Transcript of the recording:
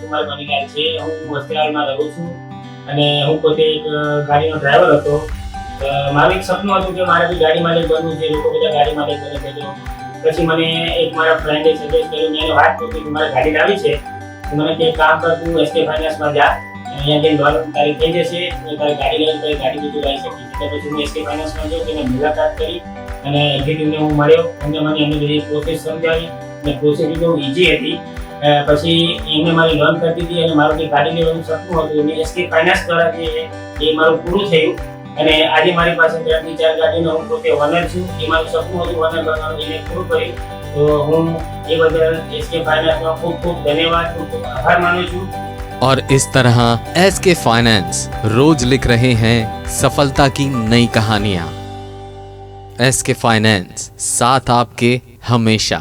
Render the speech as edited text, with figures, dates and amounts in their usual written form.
કુમાર મનીલાલ છે. હું વસ્ત્રાલમાં રહું છું અને હું પોતે એક ગાડીનો ડ્રાઈવર હતો. મારું એક સપનું હતું કે મારે બી ગાડી માલિક બનવું છે. લોકો બધા ગાડી માલિક બને છે. પછી મને એક મારા ફ્રેન્ડે સજેસ્ટ કર્યું, મેં વાત કરી કે મારે ગાડી લાવી છે, તો મને તે કામ કર, તું એસકે ફાઇનાન્સમાં જા, અહીંયા જઈને લોન તારી થઈ જશે, તારી ગાડી લઈને તારી ગાડી બીજું લઈ શકીશ. એટલે પછી હું એસકે ફાઇનાન્સમાં ગયો, તેને મુલાકાત કરી અને એક્ઝિક્યુટિવને હું મળ્યો. એમને મને એમની બધી પ્રોસેસ સમજાવી અને પ્રોસેસ બહુ ઇઝી હતી. પછી એમને મારી લોન કરી દીધી અને મારું જે ગાડી લેવાનું સપનું હતું એ એસકે ફાઇનાન્સ દ્વારા જે એ મારું પૂરું થયું. અને આજે મારી પાસે 3 થી 4 ગાડીનો હું પોતે ઓનર છું. એ મારું સપનું હતું ઓનર બનવાનું, એને પૂરું કર્યું. તો હું એ બદલ એસકે ફાઇનાન્સનો ખૂબ ખૂબ ધન્યવાદ, ખૂબ ખૂબ આભાર માનું છું. और इस तरह एसके फाइनेंस रोज लिख रहे हैं सफलता की नई कहानियां। एसके फाइनेंस साथ आपके हमेशा।